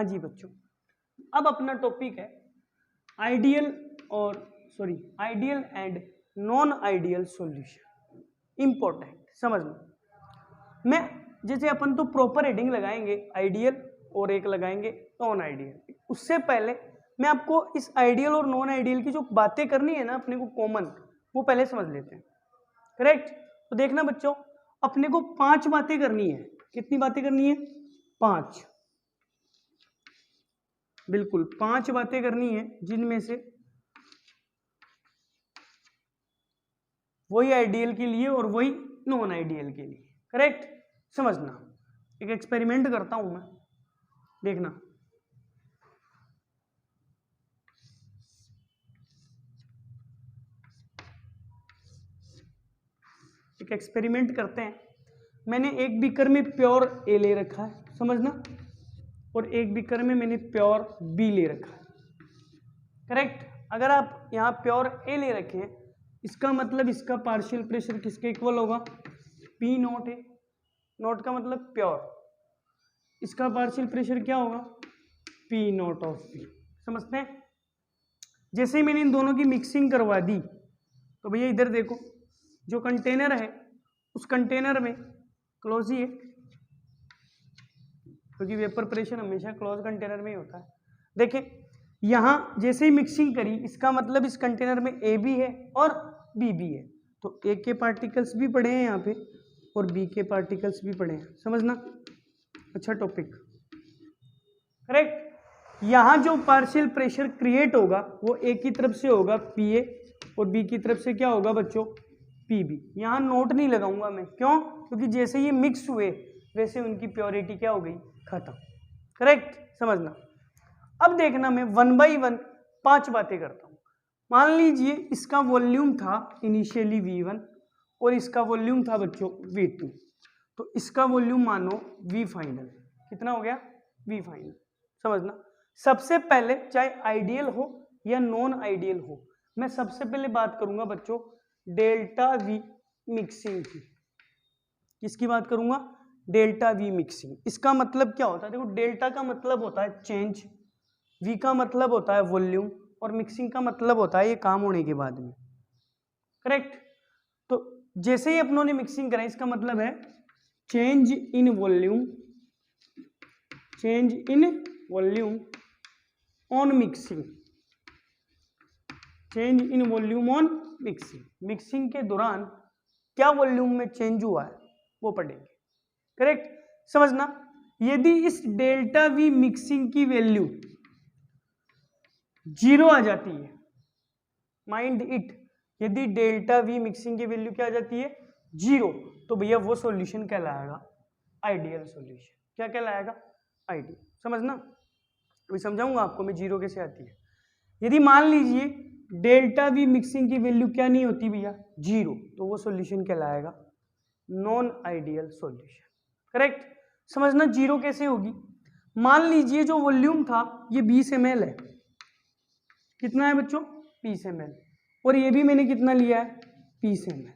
हाँ जी बच्चों, अब अपना टॉपिक है ideal and non ideal solution. Important समझना। मैं जैसे अपन तो प्रॉपर हेडिंग लगाएंगे आइडियल और एक लगाएंगे नॉन आइडियल। उससे पहले मैं आपको इस आइडियल और नॉन आइडियल की जो बातें करनी है ना अपने को कॉमन, वो पहले समझ लेते हैं। करेक्ट? तो देखना बच्चों, अपने को 5 बातें करनी है। कितनी बातें करनी है? 5। बिल्कुल 5 बातें करनी है, जिनमें से वही आइडियल के लिए और वही नॉन आइडियल के लिए। करेक्ट? समझना। एक एक्सपेरिमेंट करता हूं मैं, देखना। एक एक्सपेरिमेंट करते हैं। मैंने एक बीकर में प्योर ए ले रखा है, समझना, और एक बीकर में मैंने प्योर बी ले रखा है। करेक्ट? अगर आप यहाँ प्योर ए ले रखे हैं, इसका मतलब इसका पार्शियल प्रेशर किसके इक्वल होगा? P not a. नॉट का मतलब प्योर, इसका पार्शियल प्रेशर क्या होगा? P not of P. समझते हैं? जैसे ही मैंने इन दोनों की मिक्सिंग करवा दी, तो भैया इधर देखो, जो कंटेनर है उस कंटेनर में क्लोज ही है, क्योंकि वेपर प्रेशर हमेशा क्लोज कंटेनर में ही होता है। देखें, यहां जैसे ही मिक्सिंग करी, इसका मतलब इस कंटेनर में ए भी है और बी भी है, तो ए के पार्टिकल्स भी पड़े हैं यहाँ पे और बी के पार्टिकल्स भी पड़े हैं। समझना, अच्छा टॉपिक। करेक्ट? यहां जो पार्शियल प्रेशर क्रिएट होगा वो ए की तरफ से होगा पी ए, और बी की तरफ से क्या होगा बच्चों? P B. यहां नोट नहीं लगाऊंगा मैं, क्यों? क्योंकि जैसे ये मिक्स हुए वैसे उनकी प्योरिटी क्या हो गई? खत्म। करेक्ट? समझना। अब देखना, मैं 1 बाई 1 5 बातें करता हूं। मान लीजिए इसका वॉल्यूम था इनिशियली V1 और इसका वॉल्यूम था बच्चों V2, तो इसका वॉल्यूम मानो V फाइनल। कितना हो गया? V final. समझना, सबसे पहले चाहे आइडियल हो या नॉन आइडियल हो, मैं सबसे पहले बात करूंगा बच्चों डेल्टा V मिक्सिंग की। किसकी बात करूंगा? Delta V mixing. इसका मतलब क्या होता है? देखो, डेल्टा का मतलब होता है चेंज, V का मतलब होता है वॉल्यूम, और मिक्सिंग का मतलब होता है ये काम होने के बाद में। करेक्ट? तो जैसे ही अपनों ने मिक्सिंग करा, इसका मतलब है change in volume, change in volume on mixing, change in volume on mixing. Mixing के दौरान क्या वॉल्यूम में चेंज हुआ है वो पढ़ेंगे। करेक्ट? समझना, यदि इस डेल्टा V मिक्सिंग की वैल्यू 0 आ जाती है, माइंड इट, यदि डेल्टा V मिक्सिंग की वैल्यू क्या आ जाती है? 0, तो भैया वो सॉल्यूशन कहलाएगा आइडियल सॉल्यूशन। क्या कहलाएगा? आइडियल। समझना, अभी समझाऊंगा आपको मैं 0 कैसे आती है। यदि मान लीजिए डेल्टा V मिक्सिंग की वैल्यू क्या नहीं होती भैया? 0, तो वो सॉल्यूशन कहलाएगा नॉन आइडियल सॉल्यूशन। करेक्ट? समझना, 0 कैसे होगी? मान लीजिए जो वॉल्यूम था ये 20 ml है। कितना है बच्चों? 20 ml। और ये भी मैंने कितना लिया है? 30 ml।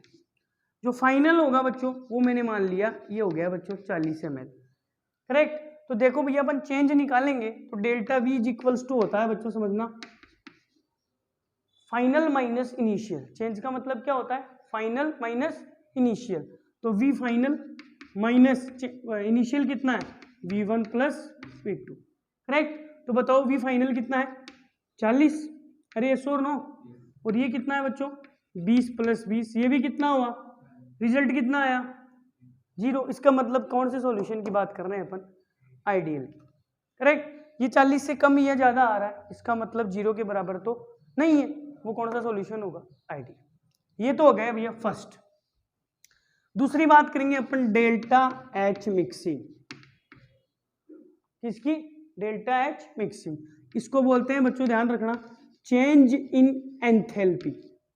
जो फाइनल होगा बच्चों वो मैंने मान लिया ये हो गया बच्चों 40 ml। करेक्ट? तो देखो भैया, अपन चेंज निकालेंगे तो delta V is equals to होता है बच्चों, समझना, फाइनल माइनस इनिशियल। चेंज का मतलब क्या होता है? Final minus initial. तो V फाइनल माइनस इनिशियल कितना है? V1 plus V2। करेक्ट? तो बताओ V फाइनल कितना है? 40। अरे यस और नो? और ये कितना है बच्चों? 20 प्लस 20। ये भी कितना हुआ? रिजल्ट कितना आया? 0। इसका मतलब कौन से सॉल्यूशन की बात कर रहे हैं अपन? आइडियल। करेक्ट? ये 40 से कम या ज्यादा आ रहा है, इसका मतलब 0 के बराबर तो नहीं है। वो कौन सा सॉल्यूशन होगा? आइडियल। ये तो हो गया भैया फर्स्ट। दूसरी बात करेंगे अपन डेल्टा H मिक्सिंग। किसकी? Delta H mixing. इसको बोलते हैं बच्चों, ध्यान रखना, चेंज इन एंथैल्पी।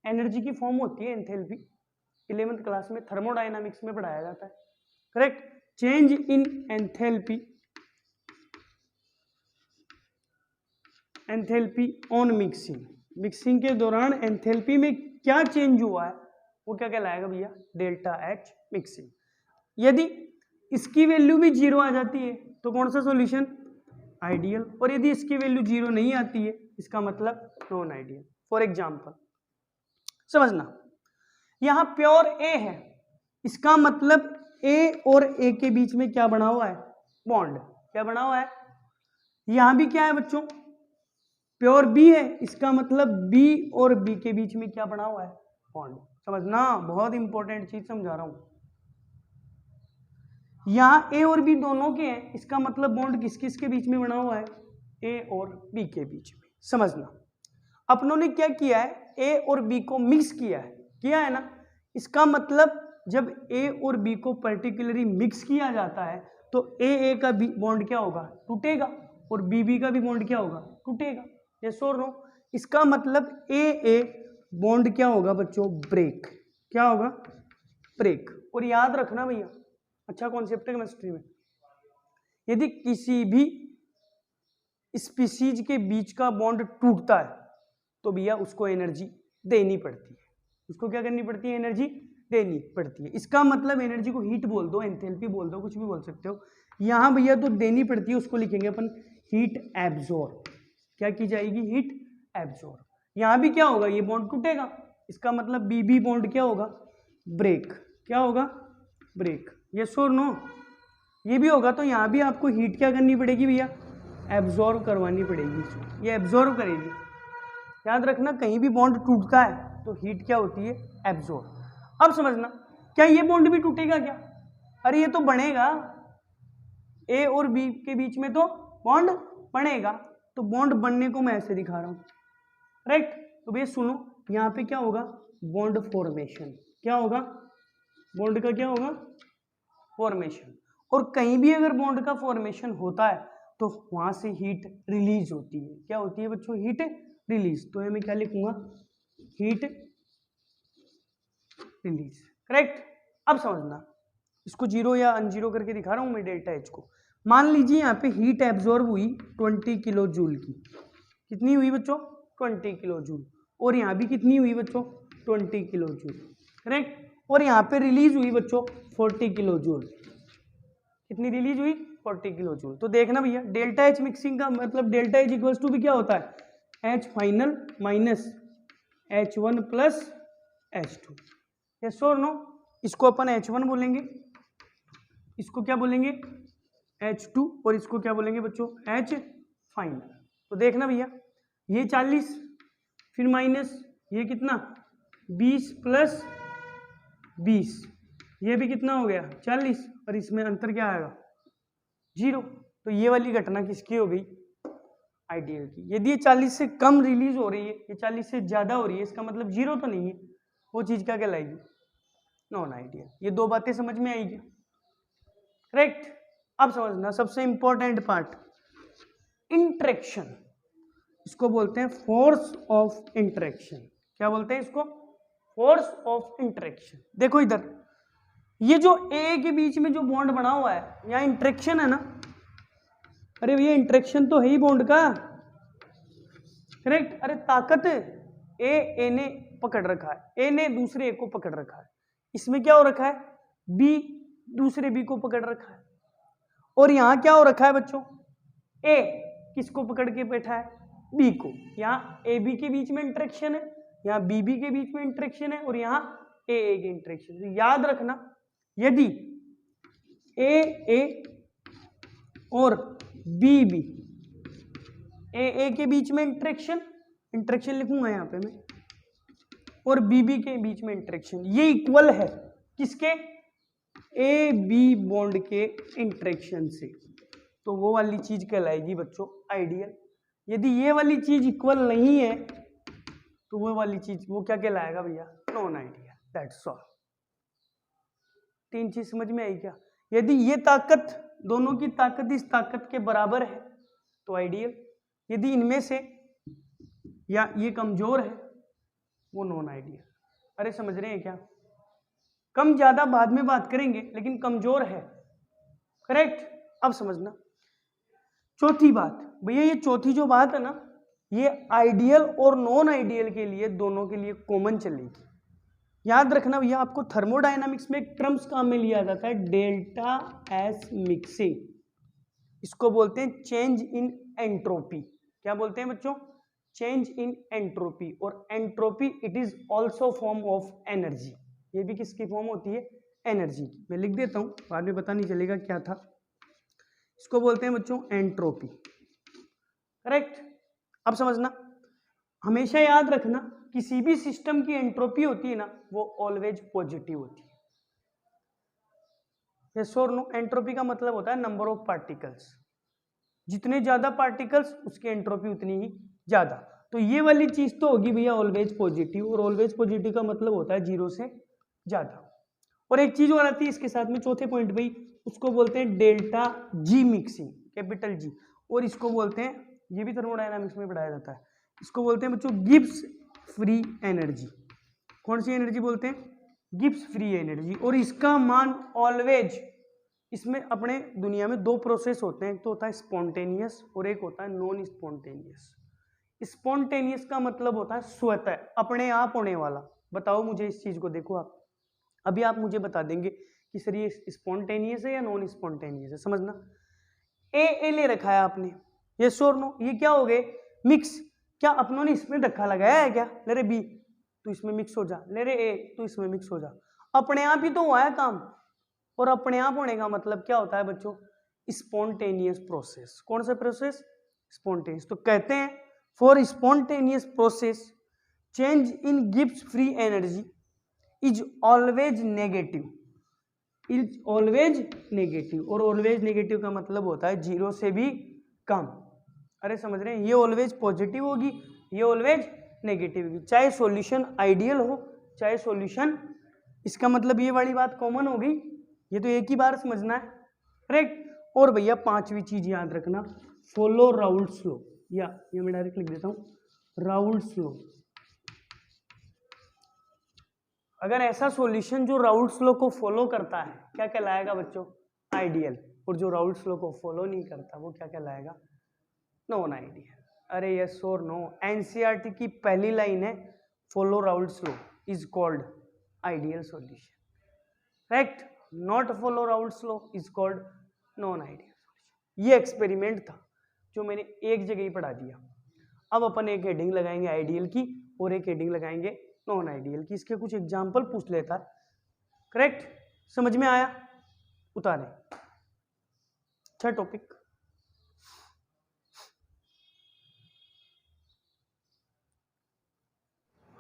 एनर्जी की फॉर्म होती है एंथैल्पी, 11th क्लास में थर्मोडायनामिक्स में पढ़ाया जाता है। Correct? Change in enthalpy, enthalpy on mixing. Mixing के दौरान एंथैल्पी में क्या चेंज हुआ है वो क्या कहलाएगा भैया? Delta H mixing. यदि इसकी वैल्यू भी 0 आ जाती है तो कौन सा सॉल्यूशन? आइडियल, और यदि इसकी वैल्यू 0 नहीं आती है इसका मतलब नॉन आइडियल। फॉर एग्जाम्पल समझना, यहां प्योर ए है, इसका मतलब ए और ए के बीच में क्या बना हुआ है, बॉन्ड। क्या बना हुआ है, यहां भी क्या है बच्चों, प्योर बी है, इसका मतलब बी और बी के बीच में क्या बना हुआ है, बॉन्ड। समझना, बहुत इंपॉर्टेंट चीज समझा रहा हूं। यहां ए और बी दोनों के हैं, इसका मतलब बॉन्ड किस किस के बीच में बना हुआ है, ए और बी के बीच में। समझना, अपनों ने क्या किया है, ए और बी को मिक्स किया है ना, इसका मतलब जब ए और बी को पर्टिकुलरली मिक्स किया जाता है तो ए का बॉन्ड क्या होगा, टूटेगा, और बी का भी बॉन्ड क्या होगा, टूटेगा। यस और नो, इसका मतलब ए बॉन्ड क्या होगा बच्चों, ब्रेक। क्या होगा, ब्रेक। और याद रखना भैया, अच्छा कॉन्सेप्ट है केमिस्ट्री में, यदि किसी भी स्पीसीज के बीच का बॉन्ड टूटता है तो भैया उसको एनर्जी देनी पड़ती है। उसको क्या करनी पड़ती है, एनर्जी देनी पड़ती है। इसका मतलब एनर्जी को हीट बोल दो, एंथैल्पी बोल दो, कुछ भी बोल सकते हो। यहां भैया तो देनी पड़ती है, उसको लिखेंगे अपन हीट एब्जॉर्ब। क्या की जाएगी, हीट एब्जॉर्ब। यहां भी क्या होगा, ये बॉन्ड टूटेगा, इसका मतलब बी बॉन्ड क्या होगा, ब्रेक। क्या होगा, ब्रेक। यस और नो, ये भी होगा तो यहां भी आपको हीट क्या करनी पड़ेगी भैया, एब्जॉर्ब करवानी पड़ेगी, ये एब्जॉर्ब करेगी। याद रखना, कहीं भी बॉन्ड टूटता है तो हीट क्या होती है, एब्जॉर्ब। अब समझना, क्या ये बॉन्ड भी टूटेगा क्या, अरे ये तो बनेगा, ए और बी के बीच में तो बॉन्ड बनेगा, तो बॉन्ड बनने को मैं ऐसे दिखा रहा हूं, राइट। तो भैया सुनो, यहां पे क्या होगा, बॉन्ड फॉर्मेशन। क्या होगा, बॉन्ड का क्या होगा, फॉर्मेशन। और कहीं भी अगर बॉन्ड का फॉर्मेशन होता है तो वहां से हीट रिलीज होती है। क्या होती है बच्चों, हीट रिलीज। तो मैं क्या लिखूंगा, हीट रिलीज, करेक्ट। अब समझना, इसको जीरो या अनजीरो करके दिखा रहा हूं मैं डेल्टा एच को। मान लीजिए यहाँ पे हीट एब्जॉर्ब हुई 20 किलो जूल की, कितनी हुई बच्चों, 20 किलो जूल, और यहाँ भी कितनी हुई बच्चों, 20 किलो जूल, करेक्ट। और यहाँ पे रिलीज हुई बच्चों 40 किलो जूल, कितनी रिलीज हुई, 40 किलो जूल। तो देखना भैया, डेल्टा एच मिक्सिंग का मतलब डेल्टा एच इक्वल्स टू भी क्या होता है, H final minus H1 plus H2। Yes और नो, इसको अपन H1 बोलेंगे, इसको क्या बोलेंगे, H2, और इसको क्या बोलेंगे बच्चों, H फाइनल। तो देखना भैया, ये 40 फिर माइनस ये कितना 20 प्लस 20, ये भी कितना हो गया 40, और इसमें अंतर क्या आएगा 0। तो ये वाली घटना किसकी हो गई, आइडियल की। यदि ये 40 से कम रिलीज हो रही है, ये 40 से ज्यादा हो रही है, इसका मतलब 0 तो नहीं है, वो चीज क्या कहलाएगी, नॉन आइडियल। ये दो बातें समझ में आएगी, करेक्ट। अब समझना सबसे इंपॉर्टेंट पार्ट, इंटरेक्शन, इसको बोलते हैं फोर्स ऑफ इंटरेक्शन। क्या बोलते हैं इसको, फोर्स ऑफ इंटरेक्शन। देखो इधर, ये जो ए के बीच में जो बॉन्ड बना हुआ है, यहाँ इंटरेक्शन है ना, अरे भैया इंटरेक्शन तो है ही बॉन्ड का, करेक्ट। अरे ताकत ए ने पकड़ रखा है, ए ने दूसरे ए को पकड़ रखा है, इसमें क्या हो रखा है, बी दूसरे बी को पकड़ रखा है, और यहां क्या हो रखा है बच्चों, ए किसको पकड़ के बैठा है, बी को। यहाँ ए बी के बीच में इंटरेक्शन है, यहाँ बी बी के बीच में इंटरेक्शन है, और यहाँ ए के इंटरेक्शन। तो याद रखना, यदि ए और बी बी, ए के बीच में इंटरेक्शन लिखूंगा यहाँ पे मैं, और बी बी के बीच में इंटरेक्शन, ये इक्वल है किसके, ए बी बॉन्ड के इंटरेक्शन से, तो वो वाली चीज कहलाएगी बच्चों आइडियल। यदि ये वाली चीज इक्वल नहीं है तो वो वाली चीज वो क्या कहलाएगा भैया, नॉन आइडियल। That's all. तीन चीज समझ में आई क्या, यदि ये ताकत, दोनों की ताकत इस ताकत के बराबर है तो आइडियल, यदि इनमें से या ये कमजोर है वो नॉन आइडियल। अरे समझ रहे हैं क्या, कम ज्यादा बाद में बात करेंगे, लेकिन कमजोर है, करेक्ट। अब समझना चौथी बात, भैया ये चौथी जो बात है ना, ये आइडियल और नॉन आइडियल के लिए दोनों के लिए कॉमन चलेगी। याद रखना भैया, आपको थर्मोडायनामिक्स में एक टर्म्स काम में लिया जाता है, डेल्टा एस मिक्सिंग, इसको बोलते हैं चेंज इन एंट्रोपी। क्या बोलते हैं बच्चों? Change in entropy. और entropy it is also form of energy. ये भी किसकी फॉर्म होती है? एनर्जी की। मैं लिख देता हूं, बाद में पता नहीं चलेगा क्या था। इसको बोलते हैं बच्चों एंट्रोपी। करेक्ट। अब समझना, हमेशा याद रखना, किसी भी सिस्टम की एंट्रोपी होती है ना, वो ऑलवेज पॉजिटिव होती है। यस और नो? एंट्रोपी का मतलब होता है नंबर ऑफ पार्टिकल्स। जितने ज्यादा पार्टिकल्स उसकी एंट्रोपी उतनी ही ज्यादा। तो ये वाली चीज तो होगी भैया ऑलवेज पॉजिटिव, और ऑलवेज पॉजिटिव का मतलब होता है 0 से ज्यादा। और एक चीज और आती है इसके साथ में, चौथे पॉइंट भाई, उसको बोलते हैं delta G mixing, capital G. और इसको बोलते हैं, ये भी थर्मोडायनामिक्स में पढ़ाया जाता है, इसको बोलते हैं बच्चों गिब्स फ्री एनर्जी। कौन सी एनर्जी बोलते हैं? Gibbs free energy. और इसका मान ऑलवेज, इसमें अपने दुनिया में दो प्रोसेस होते हैं, एक तो होता है स्पॉन्टेनियस और एक होता है नॉन स्पॉन्टेनियस। स्पॉन्टेनियस का मतलब होता है स्वतः, अपने आप होने वाला। बताओ मुझे इस चीज को, देखो आप अभी आप मुझे बता देंगे कि सर ये स्पॉन्टेनियस है या नॉन स्पॉन्टेनियस है। समझना, ए ले रखा है आपने, ये और नो, ये क्या हो गए? मिक्स। क्या अपनों ने इसमें धक्का लगाया है क्या? ले रे बी तू इसमें मिक्स हो जा, ले रे ए तू इसमें मिक्स हो जा। अपने आप ही तो हुआ है काम। और अपने आप होने का मतलब क्या होता है बच्चों? Spontaneous process. कौन सा प्रोसेस? स्पॉन्टेनियस। तो कहते हैं for spontaneous process change in Gibbs free energy is always negative. Is always negative. और ऑलवेज नेगेटिव का मतलब होता है 0 से भी कम। अरे समझ रहे हैं? ये ऑलवेज पॉजिटिव होगी, ये ऑलवेज नेगेटिव होगी, चाहे सॉल्यूशन आइडियल हो चाहे सॉल्यूशन, इसका मतलब ये वाली बात कॉमन हो गई। ये तो एक ही बार समझना है, करेक्ट। और भैया पांचवी चीज याद रखना, फॉलो राउल्ट्स लॉ, या ये मैं डायरेक्ट लिख देता हूं राउल्ट्स लॉ। अगर ऐसा सॉल्यूशन जो राउल्ट्स लॉ को फॉलो करता है क्या कहलाएगा बच्चों? आइडियल। और जो राउल्ट्स लॉ को फॉलो नहीं करता वो क्या कहलाएगा? Non ideal. अरे यस और नो? एनसीईआरटी की पहली लाइन है follow Raoult's law is called ideal solution, correct. Not follow Raoult's law is called non ideal solution. ये एक्सपेरिमेंट था जो मैंने एक जगह ही पढ़ा दिया। अब अपन एक हेडिंग लगाएंगे आइडियल की और एक हेडिंग लगाएंगे नॉन आइडियल की। इसके कुछ एग्जाम्पल पूछ लेता है, करेक्ट। समझ में आया? उतारे। अच्छा टॉपिक।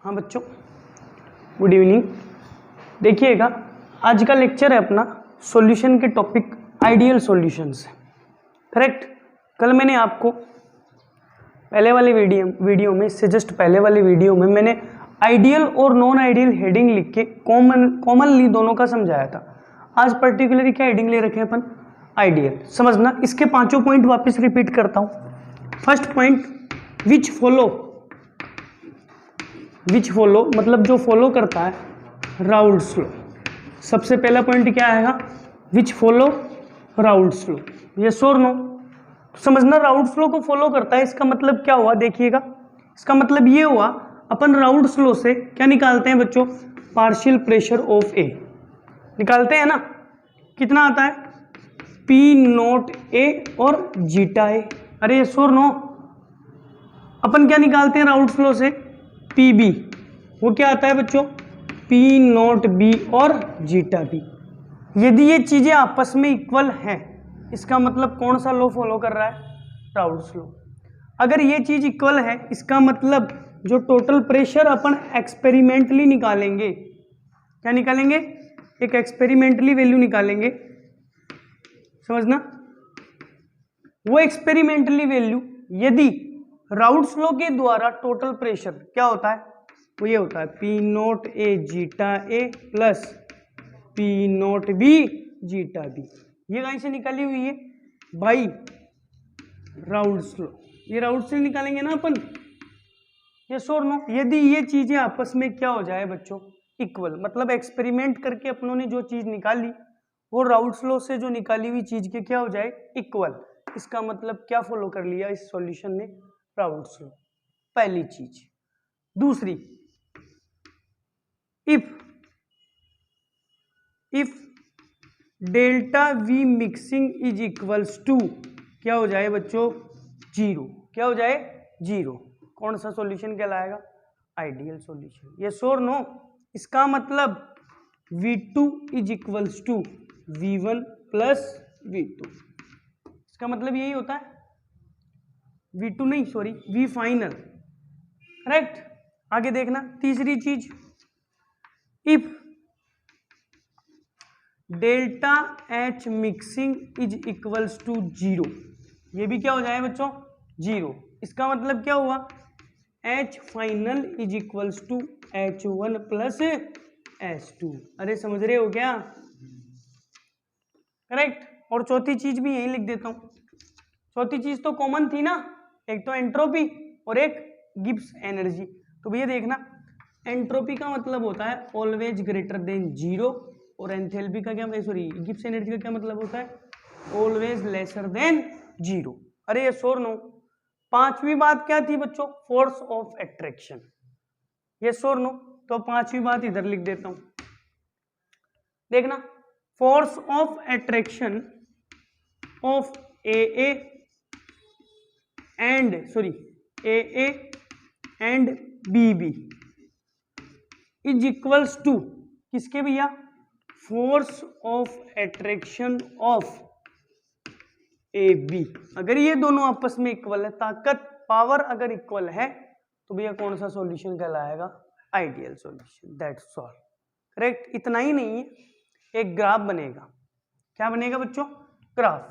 हाँ बच्चों, गुड इवनिंग। देखिएगा, आज का लेक्चर है अपना सॉल्यूशन के टॉपिक आइडियल सॉल्यूशंस, करेक्ट। कल मैंने आपको पहले वाले वीडियो में से जस्ट पहले वाले वीडियो में मैंने आइडियल और नॉन आइडियल हेडिंग लिख के कॉमनली दोनों का समझाया था। आज पर्टिकुलरली क्या हेडिंग ले रखे हैं अपन? आइडियल। समझना, इसके पांचों पॉइंट वापस रिपीट करता हूं। फर्स्ट पॉइंट, विच फॉलो मतलब जो फॉलो करता है राउल्ट्स लॉ। सबसे पहला पॉइंट क्या आएगा? विच फॉलो राउल्ट्स लॉ। यस और नो? समझना, राउल्ट्स लॉ को फॉलो करता है, इसका मतलब क्या हुआ? देखिएगा, इसका मतलब ये हुआ अपन राउल्ट्स लॉ से क्या निकालते हैं बच्चों? पार्शियल प्रेशर ऑफ ए निकालते हैं ना। कितना आता है? पी नोट ए और जीटा ए। अरे यस और नो? अपन क्या निकालते हैं राउल्ट्स लॉ से? P B. वो क्या आता है बच्चों? पी नोट बी और जीटा बी। यदि ये चीजें आपस में इक्वल हैं, इसका मतलब कौन सा लॉ फॉलो कर रहा है? Raoult's law. अगर ये चीज इक्वल है, इसका मतलब जो टोटल प्रेशर अपन एक्सपेरिमेंटली निकालेंगे, क्या निकालेंगे? एक एक्सपेरिमेंटली वैल्यू निकालेंगे। समझना, वो एक्सपेरिमेंटली वैल्यू यदि राउल्ट्स लॉ के द्वारा टोटल प्रेशर क्या होता है? वो ये होता है P naught A zeta A plus P note B zeta B. ये कहीं से निकाली हुई है? By Raoult's law. ये राउल्ट्स से निकालेंगे ना अपन, यस और नो? यदि ये चीजें आपस में क्या हो जाए बच्चों? इक्वल। मतलब एक्सपेरिमेंट करके अपनों ने जो चीज निकाली वो राउल्ट्स लॉ से जो निकाली हुई चीज के क्या हो जाए? इक्वल। इसका मतलब क्या फॉलो कर लिया इस सॉल्यूशन ने? Raoult's law. पहली चीज। दूसरी, if delta V mixing is equals to क्या हो जाए बच्चों? जीरो, क्या हो जाए जीरो। कौन सा सॉल्यूशन कहलाएगा, आइडियल सॉल्यूशन। ये श्योर नो, इसका मतलब V2 is equals to V1 plus V2, इसका मतलब यही होता है, V2 नहीं सॉरी V फाइनल, करेक्ट। आगे देखना तीसरी चीज, if delta H mixing is equals to zero, ये भी क्या हो जाए बच्चों जीरो, इसका मतलब क्या हुआ H final is equals to H1 plus H2। अरे समझ रहे हो क्या, करेक्ट। और चौथी चीज भी यही लिख देता हूं, चौथी चीज तो कॉमन थी ना, एक तो एंट्रोपी और एक गिब्स एनर्जी। तो भैया देखना एंट्रोपी का मतलब होता है ऑलवेज ग्रेटर देन जीरो, और एंथैल्पी का क्या, सॉरी गिब्स एनर्जी का क्या मतलब होता है ऑलवेज लेसर देन जीरो। अरे ये शोर नो, पांचवी बात क्या थी बच्चों, फोर्स ऑफ एट्रैक्शन, ये शोर नो, तो पांचवी बात इधर लिख देता हूं, देखना force of attraction of AA and BB is equals to किसके भैया, force of attraction of AB। अगर ये दोनों आपस में इक्वल है, ताकत पावर अगर इक्वल है, तो भैया कौन सा सॉल्यूशन कहलाएगा, ideal solution, that's all, correct. इतना ही नहीं है, एक ग्राफ बनेगा, क्या बनेगा बच्चों, ग्राफ।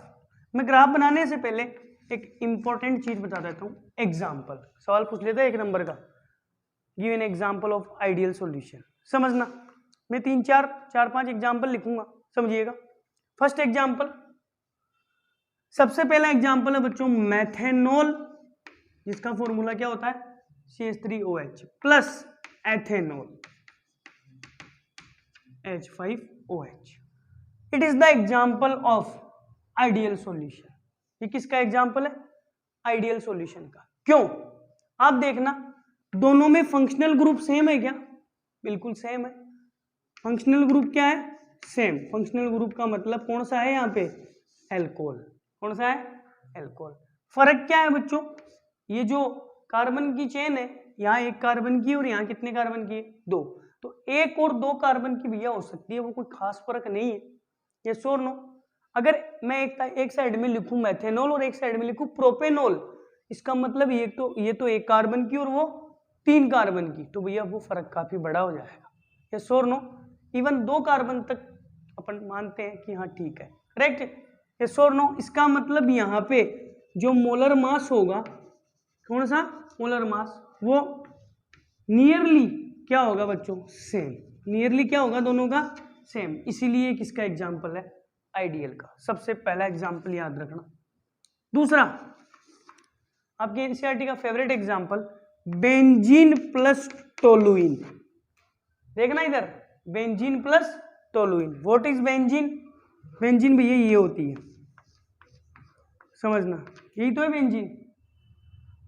मैं ग्राफ बनाने से पहले एक इंपॉर्टेंट चीज बता देता हूं, एग्जाम्पल, सवाल पूछ लेता है 1 नंबर का, give an example of ideal solution. समझना, मैं 4-5 एग्जाम्पल लिखूंगा, समझिएगा। फर्स्ट एग्जाम्पल, सबसे पहला एग्जाम्पल है बच्चों मैथेनॉल, जिसका फॉर्मूला क्या होता है CH3OH plus ethanol H5OH। It is the example of ideal solution. ये किसका एग्जाम्पल है, आइडियल सॉल्यूशन का। क्यों, आप देखना दोनों में फंक्शनल ग्रुप सेम है क्या, बिल्कुल सेम है। फंक्शनल ग्रुप क्या है, सेम। फंक्शनल ग्रुप का मतलब कौन सा है यहाँ पे, एल्कोहल। कौन सा है, एल्कोहल। फर्क क्या है बच्चों, ये जो कार्बन की चेन है, यहाँ एक कार्बन की और यहाँ कितने कार्बन की, 2, तो 1 और 2 कार्बन की भैया हो सकती है, वो कोई खास फर्क नहीं है, ये श्योर नो। अगर मैं एक साइड में लिखूं मैथेनॉल और एक साइड में लिखूं प्रोपेनॉल, इसका मतलब ये तो 1 कार्बन की और वो 3 कार्बन की, तो भैया वो फर्क काफी बड़ा हो जाएगा, ये श्योर नो। इवन 2 कार्बन तक अपन मानते हैं कि हाँ ठीक है, करेक्ट, ये श्योर नो। इसका मतलब यहाँ पे जो मोलर मास होगा, कौन सा मोलर मास, वो नियरली क्या होगा बच्चों, सेम। नियरली क्या होगा दोनों का, सेम। इसीलिए किसका एग्जाम्पल है, आइडियल का। सबसे पहला एग्जाम्पल याद रखना। दूसरा, आपके एनसीईआरटी का favourite example benzene plus toluene. देखना इधर, benzene plus toluene. What is benzene, benzene भैया ये होती है, समझना, यही तो है बेंजीन।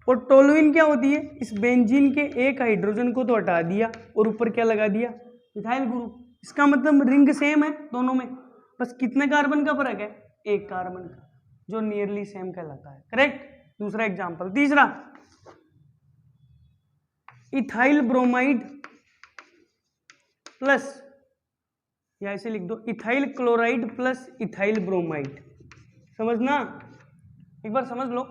और टोलुइन क्या होती है, इस बेंजीन के एक हाइड्रोजन को तो हटा दिया और ऊपर क्या लगा दिया, इथाइल ग्रुप। इसका मतलब रिंग सेम है दोनों में, बस कितने कार्बन का फर्क है, 1 कार्बन का, जो नियरली सेम कहलाता है, करेक्ट। दूसरा एग्जांपल। तीसरा, इथाइल ब्रोमाइड प्लस, या ऐसे लिख दो ethyl chloride plus ethyl bromide. समझना, एक बार समझ लो।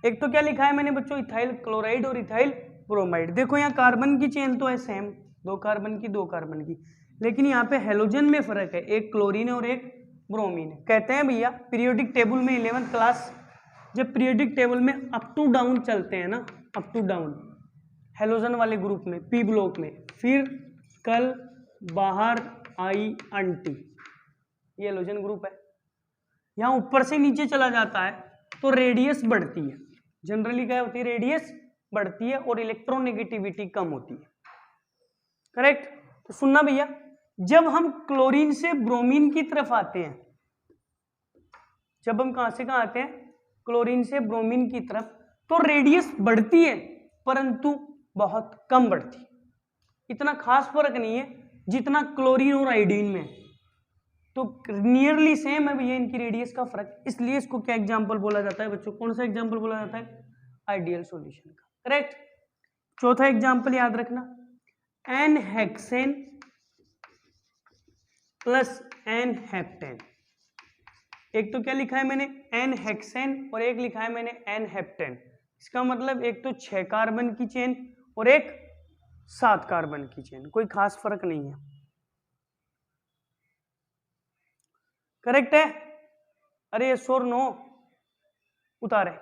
एक तो क्या लिखा है मैंने बच्चों, इथाइल क्लोराइड और इथाइल ब्रोमाइड। देखो यहाँ कार्बन की चेन तो है सेम, 2 कार्बन की 2 कार्बन की, लेकिन यहाँ पे हेलोजन में फर्क है, एक क्लोरीन है और एक ब्रोमीन है। कहते हैं भैया पीरियोडिक टेबल में 11th क्लास, जब पीरियोडिक टेबल में अप टू डाउन चलते हैं ना, अप टू डाउन, हेलोजन वाले ग्रुप में पी ब्लॉक में, फिर कल बाहर आई आंटी, ये हेलोजन ग्रुप है। यहाँ ऊपर से नीचे चला जाता है तो रेडियस बढ़ती है, जनरली क्या होती है, रेडियस बढ़ती है और इलेक्ट्रोनेगेटिविटी कम होती है, करेक्ट। तो सुनना भैया, जब हम क्लोरीन से ब्रोमीन की तरफ आते हैं, जब हम कहां से कहां आते हैं, क्लोरीन से ब्रोमीन की तरफ, तो रेडियस बढ़ती है परंतु बहुत कम बढ़ती है। इतना खास फर्क नहीं है जितना क्लोरीन और आयोडीन में, तो नियरली सेम है भैया इनकी रेडियस का फर्क, इसलिए इसको क्या एग्जांपल बोला जाता है बच्चों, कौन सा एग्जांपल बोला जाता है, आइडियल सॉल्यूशन का, करेक्ट। चौथा एग्जांपल याद रखना, n hexane plus n heptane. एक तो क्या लिखा है मैंने एन हेक्सेन और एक लिखा है मैंने एन हेप्टेन। इसका मतलब एक तो 6 कार्बन की चेन और एक 7 कार्बन की चेन, कोई खास फर्क नहीं है, करेक्ट है। अरे ये और नो उतारे,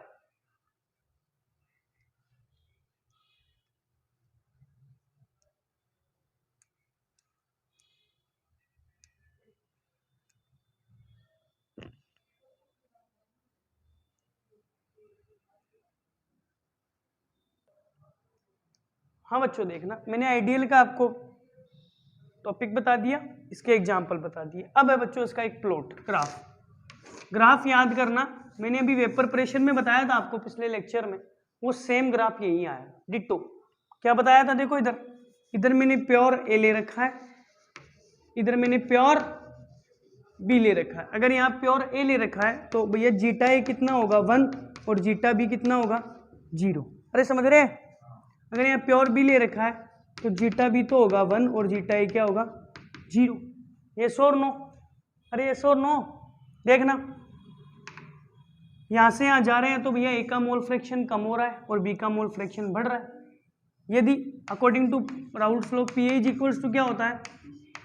हाँ बच्चों देखना, मैंने आइडियल का आपको टॉपिक बता दिया, इसके एग्जाम्पल बता दिए। अब है बच्चों इसका एक प्लॉट ग्राफ। ग्राफ याद करना, मैंने अभी वेपर प्रेशर में बताया था आपको पिछले लेक्चर में, वो सेम ग्राफ यही आया डिट्टो। क्या बताया था, देखो इधर, इधर मैंने प्योर ए ले रखा है, इधर मैंने प्योर बी ले रखा है। अगर यहाँ प्योर ए ले रखा है तो भैया जीटा ए कितना होगा 1 और जीटा बी कितना होगा 0। अरे समझ रहे हैं। अगर यहाँ प्योर बी ले रखा है तो जीटा बी तो होगा 1 और जीटा ए क्या होगा 0। ये और नो, अरे ये और नो देखना, यहाँ से यहाँ जा रहे हैं तो भैया ए का मोल फ्रैक्शन कम हो रहा है और बी का मोल फ्रैक्शन बढ़ रहा है। यदि according to Raoult's law P A equals to क्या होता है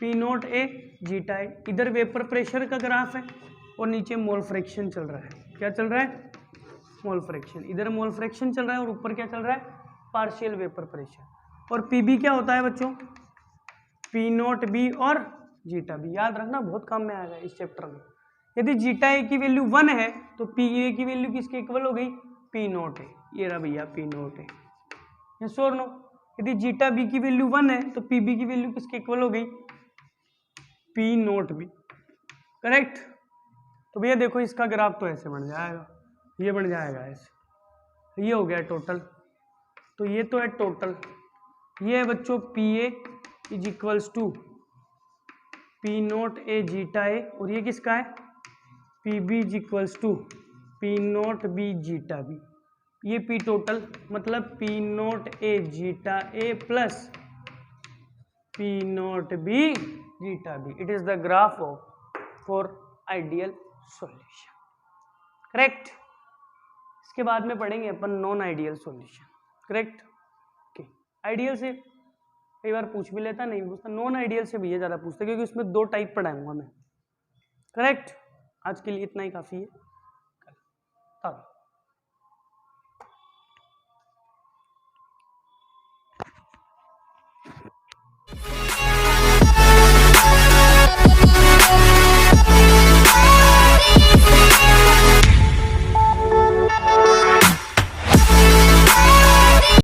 P not A zeta A. इधर वेपर प्रेशर का ग्राफ है और नीचे मोल फ्रैक्शन चल रहा है, क्या चल रहा है मोल फ्रैक्शन, इधर मोल फ्रैक्शन चल रहा है और ऊपर क्या चल रहा है पार्शियल वेपर प्रेशर। और पीबी क्या होता है बच्चों पी नॉट बी और जीटा बी, याद रखना बहुत काम में आएगा इस चैप्टर में। यदि जीटा ए की वैल्यू 1 है तो पी ए की वैल्यू किसके इक्वल हो गई पी नॉट ए, ये रहा भैया पी नॉट ए, यस और नो। यदि जीटा बी की वैल्यू 1 है तो पीबी की वैल्यू किसके इक्वल हो गई पी नॉट बी, करेक्ट। तो भैया देखो इसका ग्राफ तो ऐसे बन जाएगा, ये बन जाएगा ऐसे, ये हो गया टोटल, तो ये तो है टोटल, ये है बच्चों P A is equals to P not A zeta A और ये किसका है P B is equals to P naught B zeta B. ये पी टोटल मतलब P not A zeta A plus P naught B zeta B. It is the graph of for ideal solution, correct. इसके बाद में पढ़ेंगे अपन non ideal solution, correct. Okay, ideal से कई बार पूछ भी लेता नहीं पूछता, नॉन आइडियल से भैया ज़्यादा पूछता क्योंकि उसमें 2 टाइप पढ़ाऊंगा मैं, करेक्ट। आज के लिए इतना ही काफ़ी है।